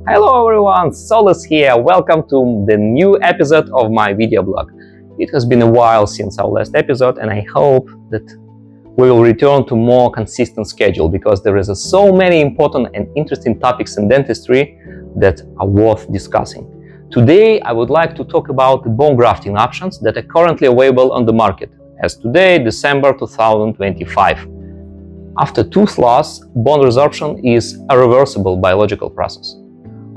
Hello everyone, Solus here. Welcome to the new episode of my video blog. It has been a while since our last episode and I hope that we will return to more consistent schedule because there is so many important and interesting topics in dentistry that are worth discussing. Today I would like to talk about the bone grafting options that are currently available on the market as today, December 2025. After tooth loss, bone resorption is a reversible biological process.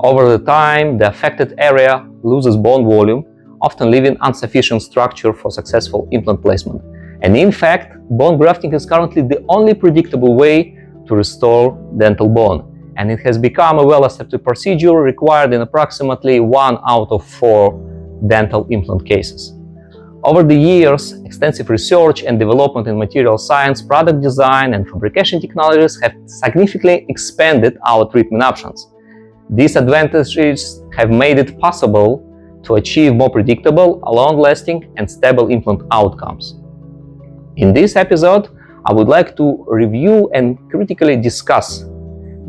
Over the time, the affected area loses bone volume, often leaving insufficient structure for successful implant placement. And in fact, bone grafting is currently the only predictable way to restore dental bone. And it has become a well-accepted procedure required in approximately 1 out of 4 dental implant cases. Over the years, extensive research and development in material science, product design, and fabrication technologies have significantly expanded our treatment options. These advantages have made it possible to achieve more predictable, long-lasting, and stable implant outcomes. In this episode, I would like to review and critically discuss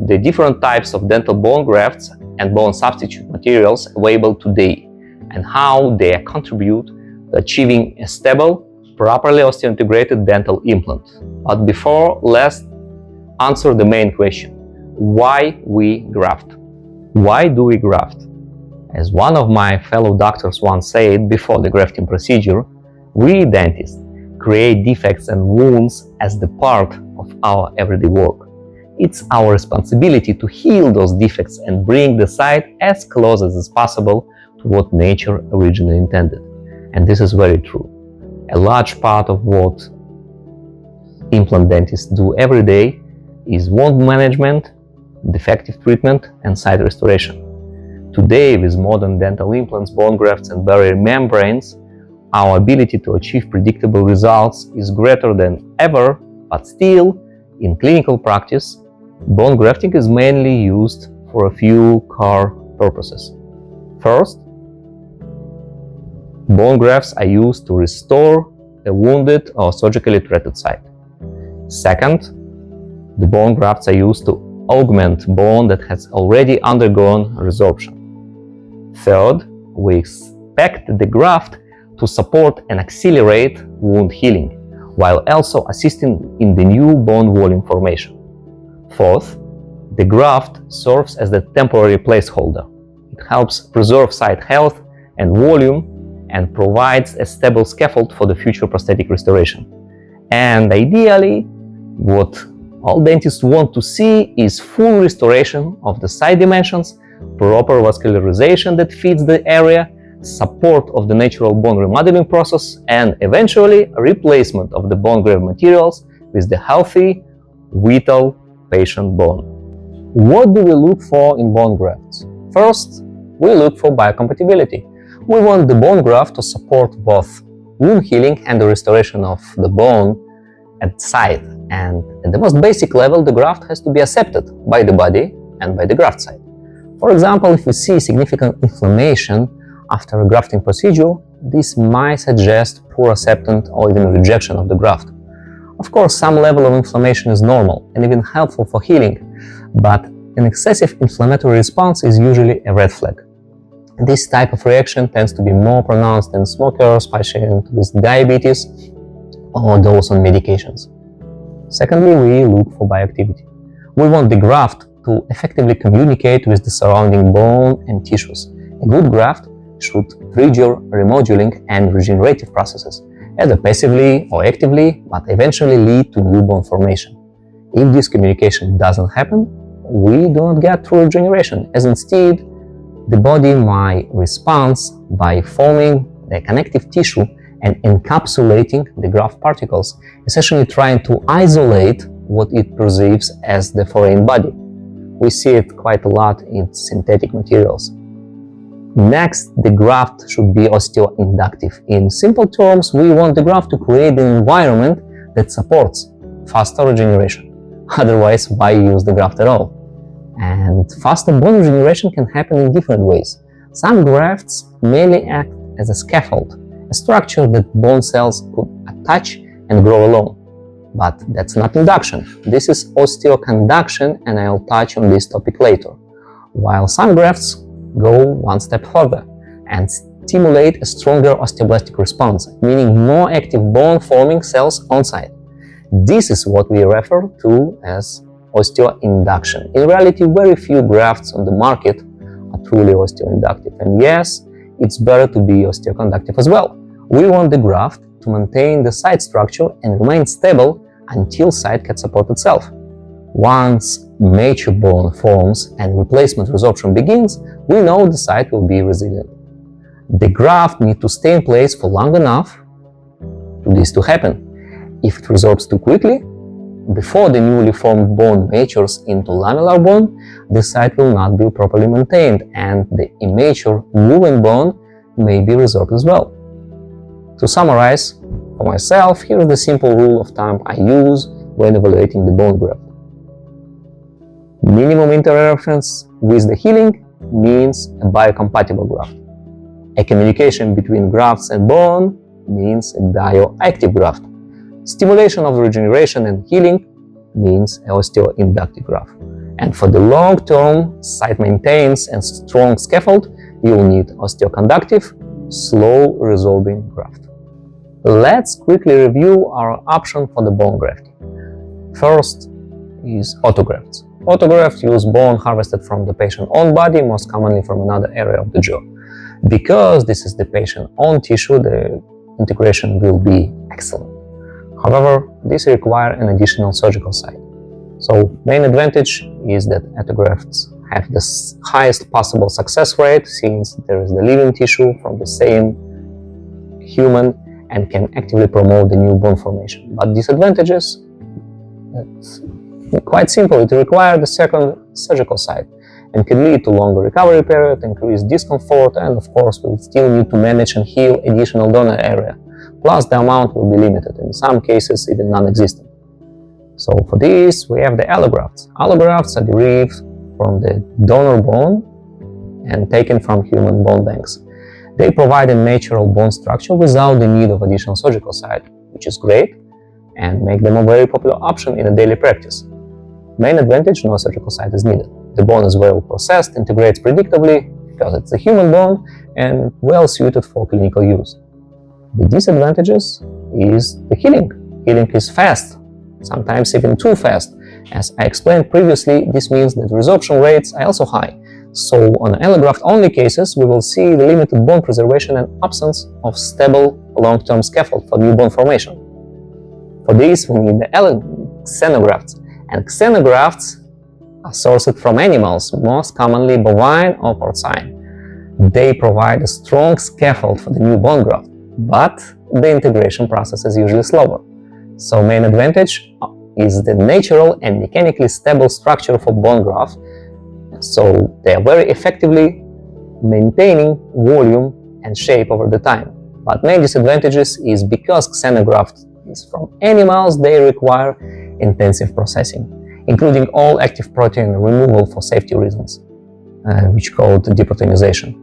the different types of dental bone grafts and bone substitute materials available today and how they contribute to achieving a stable, properly osseointegrated dental implant. But before, let's answer the main question: why we graft? Why do we graft? As one of my fellow doctors once said before the grafting procedure, we dentists create defects and wounds as the part of our everyday work. It's our responsibility to heal those defects and bring the site as close as possible to what nature originally intended. And this is very true. A large part of what implant dentists do every day is wound management, defective treatment, and site restoration. Today, with modern dental implants, bone grafts, and barrier membranes, our ability to achieve predictable results is greater than ever, but still, in clinical practice, bone grafting is mainly used for a few core purposes. First, bone grafts are used to restore a wounded or surgically treated site. Second, the bone grafts are used to augment bone that has already undergone resorption. Third, we expect the graft to support and accelerate wound healing, while also assisting in the new bone volume formation. Fourth, the graft serves as the temporary placeholder. It helps preserve site health and volume and provides a stable scaffold for the future prosthetic restoration. And ideally, what all dentists want to see is full restoration of the site dimensions, proper vascularization that fits the area, support of the natural bone remodeling process, and eventually replacement of the bone graft materials with the healthy, vital patient bone. What do we look for in bone grafts? First, we look for biocompatibility. We want the bone graft to support both wound healing and the restoration of the bone at site. And at the most basic level, the graft has to be accepted by the body and by the graft site. For example, if we see significant inflammation after a grafting procedure, this might suggest poor acceptance or even rejection of the graft. Of course, some level of inflammation is normal and even helpful for healing, but an excessive inflammatory response is usually a red flag. This type of reaction tends to be more pronounced in smokers, patients with diabetes, or those on medications. Secondly, we look for bioactivity. We want the graft to effectively communicate with the surrounding bone and tissues. A good graft should trigger remodeling and regenerative processes, either passively or actively, but eventually lead to new bone formation. If this communication doesn't happen, we do not get true regeneration, as instead, the body might respond by forming the connective tissue and encapsulating the graft particles, essentially trying to isolate what it perceives as the foreign body. We see it quite a lot in synthetic materials. Next, the graft should be osteoinductive. In simple terms, we want the graft to create an environment that supports faster regeneration. Otherwise, why use the graft at all? And faster bone regeneration can happen in different ways. Some grafts merely act as a scaffold, a structure that bone cells could attach and grow alone. But that's not induction. This is osteoconduction, and I'll touch on this topic later. while some grafts go one step further and stimulate a stronger osteoblastic response, meaning more active bone-forming cells on site. This is what we refer to as osteoinduction. In reality, very few grafts on the market are truly osteoinductive, and yes, it's better to be osteoconductive as well. We want the graft to maintain the site structure and remain stable until site can support itself. Once mature bone forms and replacement resorption begins, we know the site will be resilient. The graft needs to stay in place for long enough for this to happen. If it resorbs too quickly, before the newly formed bone matures into lamellar bone, the site will not be properly maintained and the immature moving bone may be resorbed as well. To summarize, for myself, here is the simple rule of thumb I use when evaluating the bone graft. Minimum interactions with the healing means a biocompatible graft. A communication between grafts and bone means a bioactive graft. Stimulation of regeneration and healing means an osteoinductive graft. And for the long-term site maintenance and strong scaffold, you will need osteoconductive, slow resorbing graft. Let's quickly review our option for the bone grafting. First is autografts. Autografts use bone harvested from the patient's own body, most commonly from another area of the jaw. Because this is the patient's own tissue, the integration will be excellent. However, this requires an additional surgical site. So, main advantage is that autografts have the highest possible success rate, since there is the living tissue from the same human and can actively promote the new bone formation. But disadvantages, it's quite simple. It requires the second surgical site and can lead to longer recovery period, increased discomfort, and of course we still need to manage and heal additional donor area. Plus the amount will be limited, in some cases even non-existent. So for this we have the allografts. Allografts are derived from the donor bone and taken from human bone banks. They provide a natural bone structure without the need of additional surgical site, which is great and make them a very popular option in a daily practice. Main advantage, no surgical site is needed. The bone is well processed, integrates predictably because it's a human bone and well suited for clinical use. The disadvantages is the healing. Healing is fast, sometimes even too fast. As I explained previously, this means that resorption rates are also high. So on allograft only cases, we will see the limited bone preservation and absence of stable long-term scaffold for new bone formation. For this, we need the xenografts. And xenografts are sourced from animals, most commonly bovine or porcine. They provide a strong scaffold for the new bone graft, but the integration process is usually slower. So main advantage is the natural and mechanically stable structure for bone graft. So they are very effectively maintaining volume and shape over the time. But main disadvantages is because xenograft is from animals, they require intensive processing, including all active protein removal for safety reasons, which called deproteinization.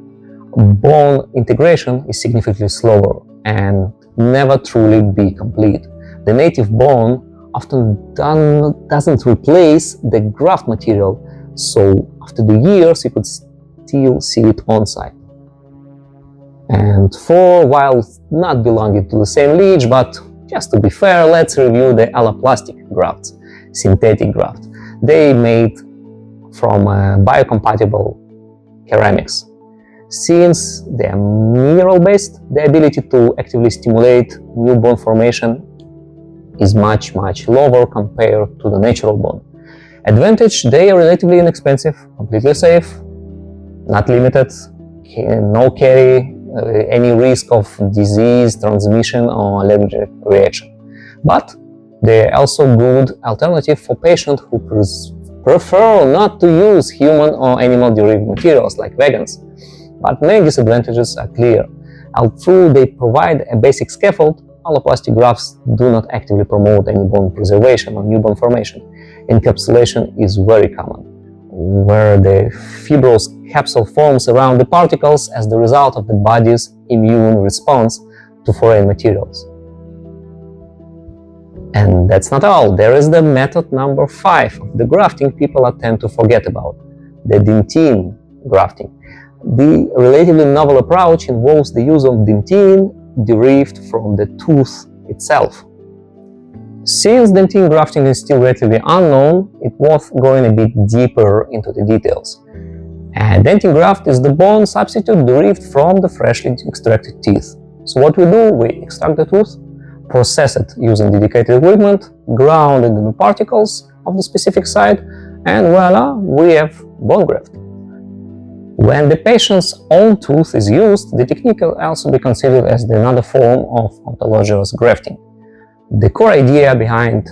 Bone integration is significantly slower and never truly be complete. The native bone often doesn't replace the graft material, so after the years you could still see it on site. And while not belonging to the same lineage, but just to be fair, let's review the alloplastic grafts, synthetic grafts. They made from biocompatible ceramics. Since they are mineral-based, the ability to actively stimulate new bone formation is much lower compared to the natural bone. Advantage, they are relatively inexpensive, completely safe, not limited, no carry any risk of disease, transmission or allergic reaction. But they are also good alternative for patients who prefer not to use human or animal-derived materials like vegans. But main disadvantages are clear. Although they provide a basic scaffold, alloplastic grafts do not actively promote any bone preservation or new bone formation. Encapsulation is very common, where the fibrous capsule forms around the particles as the result of the body's immune response to foreign materials. And that's not all. There is the method number 5 of the grafting people tend to forget about, the Dentin grafting. The relatively novel approach involves the use of dentin derived from the tooth itself. Since dentin grafting is still relatively unknown, it's worth going a bit deeper into the details. A dentin graft is the bone substitute derived from the freshly extracted teeth. So what we do, we extract the tooth, process it using dedicated equipment, ground it into particles of the specific site, and voila, we have bone graft. When the patient's own tooth is used, the technique can also be considered as another form of autologous grafting. The core idea behind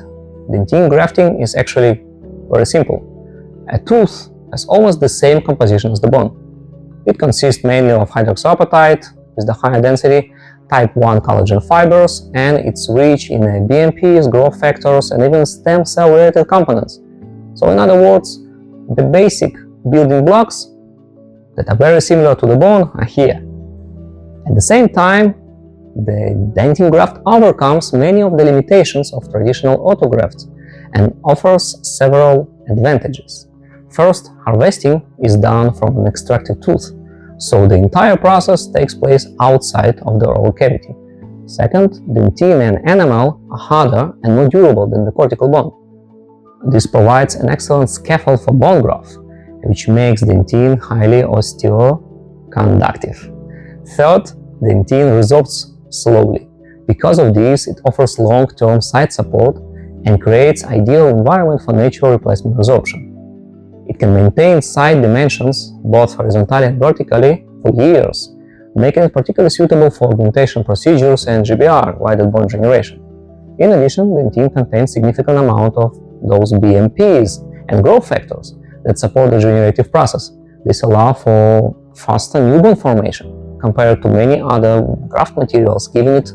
dentin grafting is actually very simple. A tooth has almost the same composition as the bone. It consists mainly of hydroxyapatite with the higher density, type 1 collagen fibers, and it's rich in BMPs, growth factors, and even stem cell related components. So in other words, the basic building blocks that are very similar to the bone are here. At the same time, the dentin graft overcomes many of the limitations of traditional autografts and offers several advantages. First, harvesting is done from an extracted tooth, so the entire process takes place outside of the oral cavity. Second, dentin and enamel are harder and more durable than the cortical bone. This provides an excellent scaffold for bone growth, which makes dentin highly osteoconductive. Third, dentin resorbs slowly. Because of this, it offers long-term site support and creates ideal environment for natural replacement resorption. It can maintain site dimensions both horizontally and vertically for years, making it particularly suitable for augmentation procedures and GBR, guided bone regeneration. In addition, dentin contains significant amount of those BMPs and growth factors that support the regenerative process. This allows for faster new bone formation compared to many other graft materials, giving it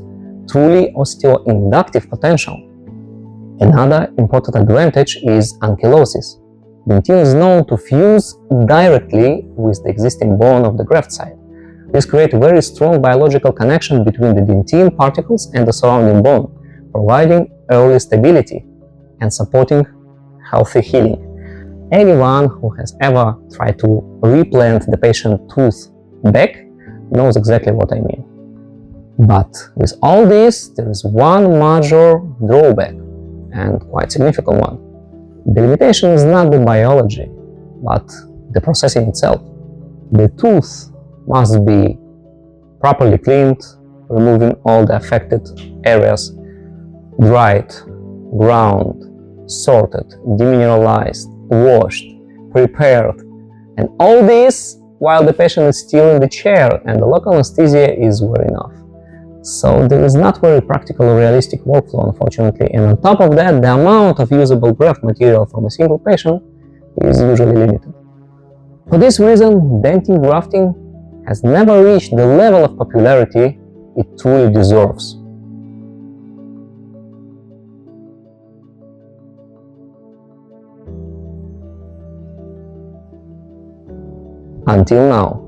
truly osteoinductive potential. Another important advantage is ankylosis. Dentin is known to fuse directly with the existing bone of the graft site. This creates a very strong biological connection between the dentin particles and the surrounding bone, providing early stability and supporting healthy healing. Anyone who has ever tried to replant the patient's tooth back knows exactly what I mean. But with all this, there is one major drawback, and quite significant one. The limitation is not the biology, but the processing itself. The tooth must be properly cleaned, removing all the affected areas, dried, ground, sorted, demineralized, washed, prepared, and all this while the patient is still in the chair and the local anesthesia is wearing off. So there is not very practical or realistic workflow, unfortunately, and on top of that, the amount of usable graft material from a single patient is usually limited. For this reason, dentin grafting has never reached the level of popularity it truly deserves. Until now.